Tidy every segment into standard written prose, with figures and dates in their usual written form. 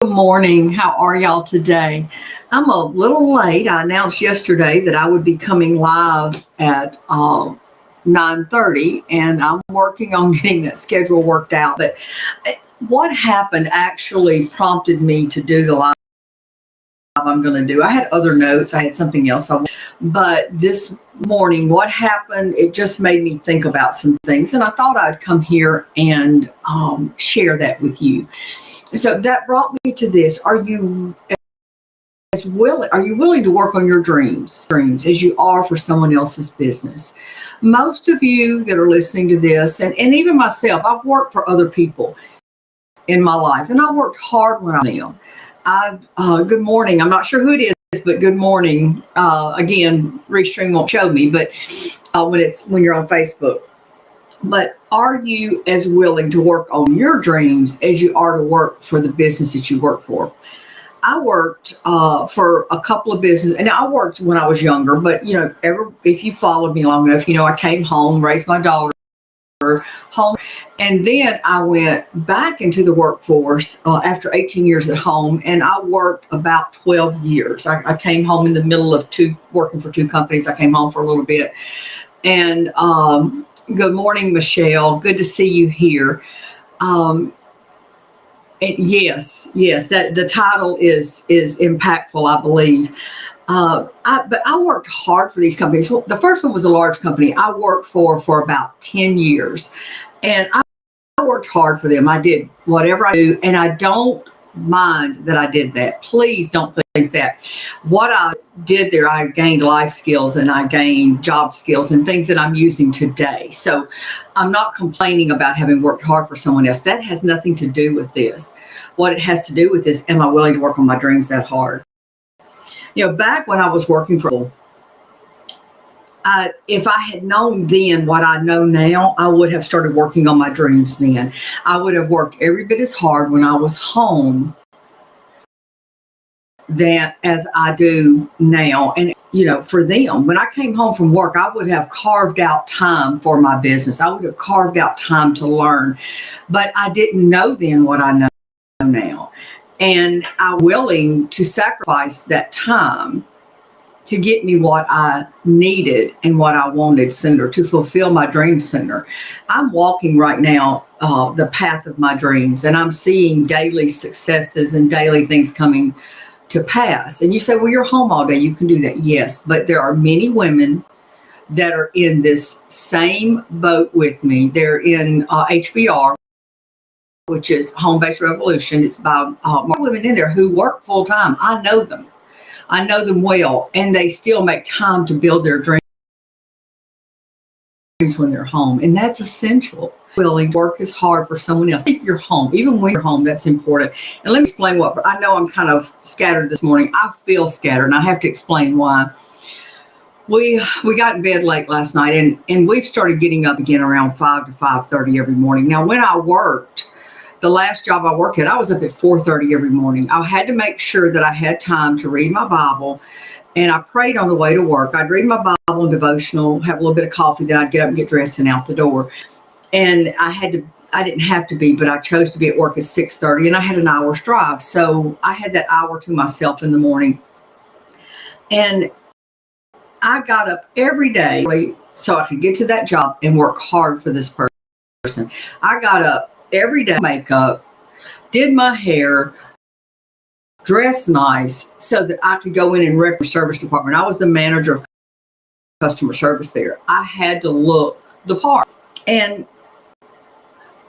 Good morning. How are y'all today? I'm a little late. I announced yesterday that I would be coming live at 9:30, and I'm working on getting that schedule worked out. But what happened actually prompted me to do the live I'm going to do. I had other notes. I had something else. But this morning, what happened, it just made me think about some things. And I thought I'd come here and share that with you. So that brought me to this. Are you willing to work on your dreams as you are for someone else's business? Most of you that are listening to this, and even myself, I've worked for other people in my life, and I worked hard when I am. Good morning. I'm not sure who it is, but good morning. Again, Restream won't show me, but when you're on Facebook. But are you as willing to work on your dreams as you are to work for the business that you work for? I worked for a couple of businesses, and I worked when I was younger. But if you followed me long enough, I came home, raised my daughter home, and then I went back into the workforce after 18 years at home, and I worked about 12 years. I came home in the middle of working for two companies. I came home for a little bit, and good morning, Michelle. Good to see you here. Yes, that the title is impactful, I believe. But I worked hard for these companies. Well, the first one was a large company I worked for about 10 years. And I worked hard for them. I did whatever I do, and I don't mind that I did that. Please don't think that. What I did there, I gained life skills and I gained job skills and things that I'm using today. So I'm not complaining about having worked hard for someone else. That has nothing to do with this. What it has to do with is, am I willing to work on my dreams that hard? Back when I was working for, if I had known then what I know now, I would have started working on my dreams then. I would have worked every bit as hard when I was home as I do now. And, for them, when I came home from work, I would have carved out time for my business. I would have carved out time to learn. But I didn't know then what I know now. And I'm willing to sacrifice that time to get me what I needed and what I wanted sooner, to fulfill my dreams sooner. I'm walking right now the path of my dreams, and I'm seeing daily successes and daily things coming to pass. And you say, well, you're home all day. You can do that. Yes, but there are many women that are in this same boat with me. They're in HBR, which is Home-Based Revolution. It's by more women in there who work full time. I know them well, and they still make time to build their dreams when they're home. And that's essential. Willing to work as hard for someone else. If you're home, even when you're home, that's important. And let me explain I know I'm kind of scattered this morning. I feel scattered, and I have to explain why. We got in bed late last night, and we've started getting up again around 5 to 5:30 every morning. Now, when I worked, the last job I worked at, I was up at 4:30 every morning. I had to make sure that I had time to read my Bible, and I prayed on the way to work. I'd read my Bible and devotional, have a little bit of coffee, then I'd get up and get dressed and out the door. And I didn't have to be, but I chose to be at work at 6:30, and I had an hour's drive. So I had that hour to myself in the morning. And I got up every day so I could get to that job and work hard for this person. I got up every day, makeup, did my hair, dressed nice so that I could go in and rep the service department. I was the manager of customer service there. I had to look the part. And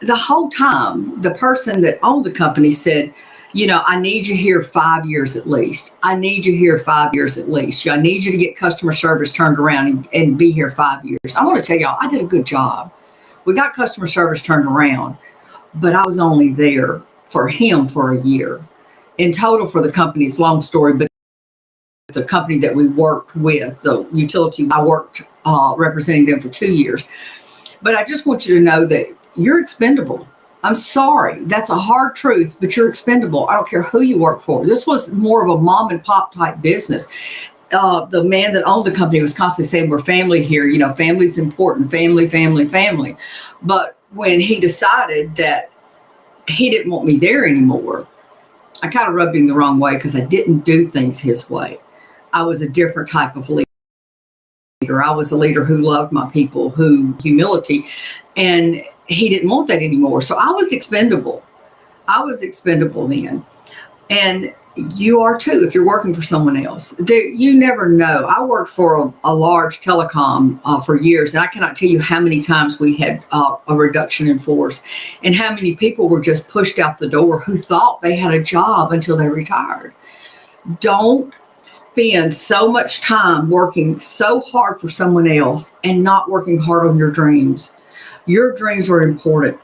the whole time, the person that owned the company said, I need you here 5 years at least. I need you here 5 years at least. I need you to get customer service turned around and be here 5 years. I want to tell y'all, I did a good job. We got customer service turned around, but I was only there for him for a year. In total for the company, it's a long story, but the company that we worked with, the utility, I worked representing them for 2 years. But I just want you to know that you're expendable. I'm sorry. That's a hard truth, but you're expendable. I don't care who you work for. This was more of a mom and pop type business. The man that owned the company was constantly saying, we're family here. Family's important. Family, family, family. But when he decided that he didn't want me there anymore, I kind of rubbed him the wrong way because I didn't do things his way. I was a different type of leader. I was a leader who loved my people, who humility, and he didn't want that anymore. So I was expendable. I was expendable then. And you are too if you're working for someone else. You never know. I worked for a large telecom for years, and I cannot tell you how many times we had a reduction in force and how many people were just pushed out the door who thought they had a job until they retired. Don't spend so much time working so hard for someone else and not working hard on your dreams. Your dreams are important.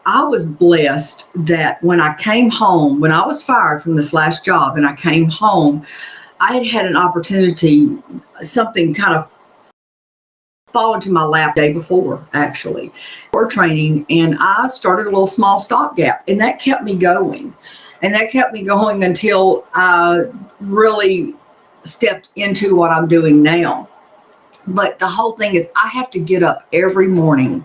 I was blessed that when I came home, when I was fired from this last job and I came home, I had an opportunity, something kind of fall into my lap the day before, actually, for training. And I started a little small stopgap, and that kept me going. And that kept me going until I really stepped into what I'm doing now. But the whole thing is I have to get up every morning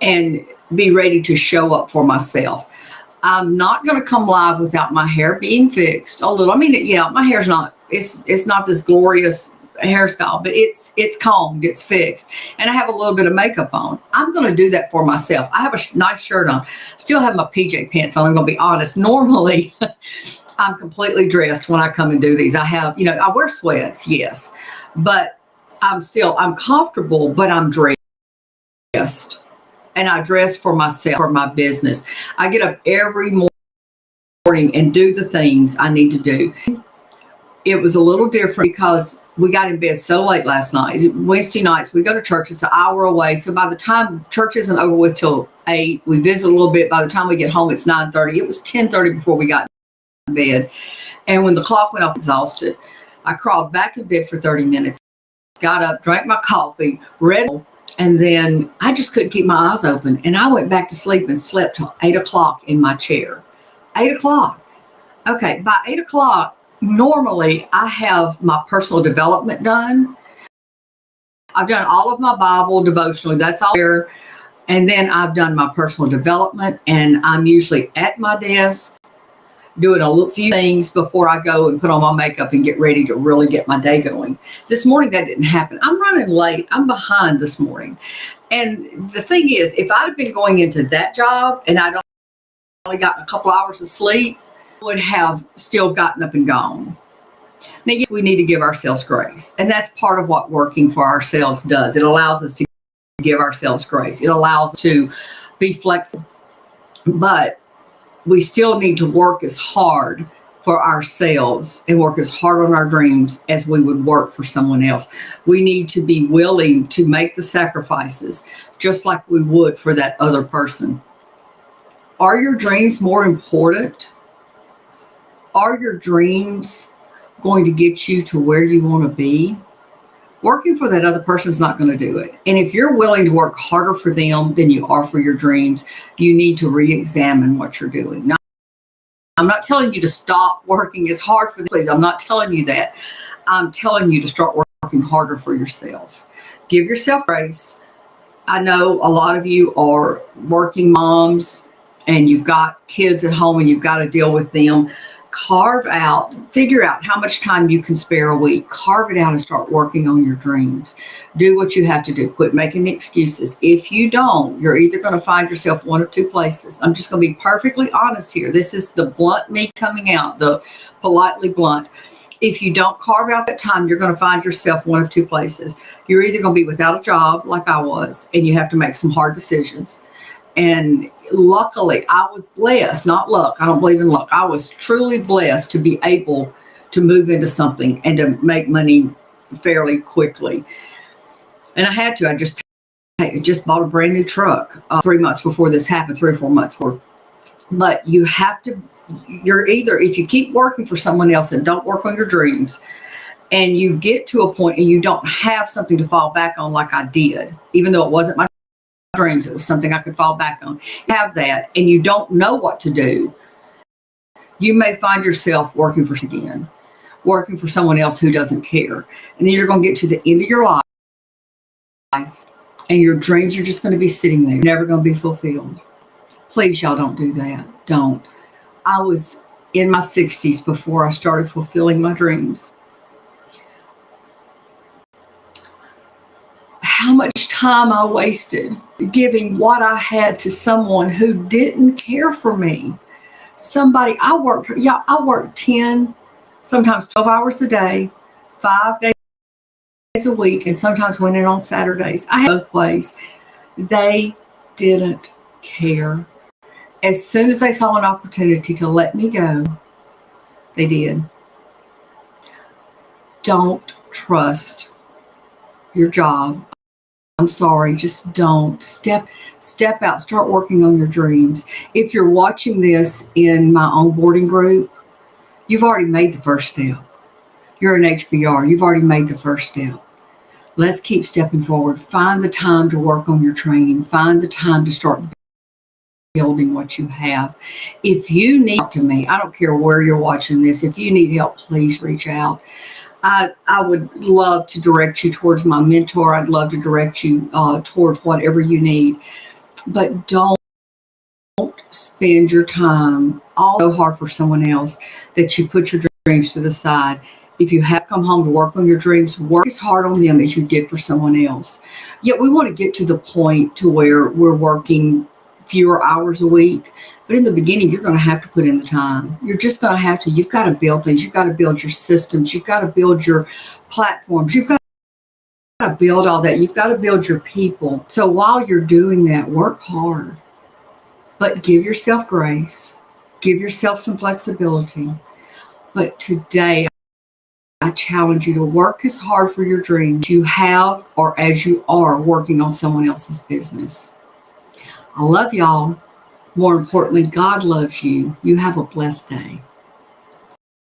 and be ready to show up for myself. I'm not going to come live without my hair being fixed a little. I mean, yeah, my hair's not, it's not this glorious hairstyle, but it's combed, it's fixed, and I have a little bit of makeup on. I'm going to do that for myself. I have a nice shirt on, still have my PJ pants on. I'm going to be honest. Normally, I'm completely dressed when I come and do these. I have, I wear sweats, yes, but I'm comfortable, but I'm dressed. And I dress for myself, for my business. I get up every morning and do the things I need to do. It was a little different because we got in bed so late last night. Wednesday nights, we go to church. It's an hour away. So by the time church isn't over with till 8, we visit a little bit. By the time we get home, it's 9:30. It was 10:30 before we got in bed. And when the clock went off, exhausted, I crawled back in bed for 30 minutes, got up, drank my coffee, read, and then I just couldn't keep my eyes open. And I went back to sleep and slept till 8 o'clock in my chair. 8 o'clock. Okay, by 8 o'clock, normally I have my personal development done. I've done all of my Bible devotional. That's all there. And then I've done my personal development, and I'm usually at my desk doing a few things before I go and put on my makeup and get ready to really get my day going. This morning, that didn't happen. I'm running late. I'm behind this morning. And the thing is, if I'd have been going into that job and I'd only gotten a couple hours of sleep, I would have still gotten up and gone. Now, yes, we need to give ourselves grace. And that's part of what working for ourselves does. It allows us to give ourselves grace. It allows us to be flexible. But we still need to work as hard for ourselves and work as hard on our dreams as we would work for someone else. We need to be willing to make the sacrifices just like we would for that other person. Are your dreams more important? Are your dreams going to get you to where you want to be? Working for that other person is not going to do it. And if you're willing to work harder for them than you are for your dreams, you need to re-examine what you're doing. Now, I'm not telling you to stop working as hard for them. Please, I'm not telling you that. I'm telling you to start working harder for yourself. Give yourself grace. I know a lot of you are working moms and you've got kids at home and you've got to deal with them. Figure out how much time you can spare a week. Carve it out and start working on your dreams. Do what you have to do. Quit making excuses. If you don't, you're either going to find yourself one of two places. I'm just going to be perfectly honest here. This is the blunt me coming out, the politely blunt. If you don't carve out that time, you're going to find yourself one of two places. You're either going to be without a job like I was, and you have to make some hard decisions. And luckily, I was blessed, not luck. I don't believe in luck. I was truly blessed to be able to move into something and to make money fairly quickly. And I had to. I just bought a brand new truck 3 months before this happened, 3 or 4 months before. But you have to, you're either, if you keep working for someone else and don't work on your dreams, and you get to a point and you don't have something to fall back on like I did, even though it wasn't my dreams, it was something I could fall back on. Have that, and you don't know what to do, you may find yourself working for someone else who doesn't care. And then you're going to get to the end of your life, and your dreams are just going to be sitting there, never going to be fulfilled. Please, y'all, don't do that. Don't. I was in my 60s before I started fulfilling my dreams. How much time I wasted giving what I had to someone who didn't care for me. Somebody I worked 10, sometimes 12 hours a day, 5 days a week, and sometimes went in on Saturdays. I had both ways. They didn't care. As soon as they saw an opportunity to let me go, they did. Don't trust your job. I'm sorry, just don't. Step out, start working on your dreams. If you're watching this in my onboarding group, you've already made the first step. You're an HBR, you've already made the first step. Let's keep stepping forward. Find the time to work on your training. Find the time to start building what you have. If you need to me, I don't care where you're watching this, if you need help, please reach out. I would love to direct you towards my mentor. I'd love to direct you towards whatever you need. But don't spend your time all so hard for someone else that you put your dreams to the side. If you have come home to work on your dreams, work as hard on them as you did for someone else. Yet we want to get to the point to where we're working fewer hours a week. But in the beginning, you're going to have to put in the time. You're just going to have to. You've got to build things. You've got to build your systems. You've got to build your platforms. You've got to build all that. You've got to build your people. So while you're doing that, work hard. But give yourself grace. Give yourself some flexibility. But today, I challenge you to work as hard for your dreams you have or as you are working on someone else's business. I love y'all. More importantly, God loves you. You have a blessed day.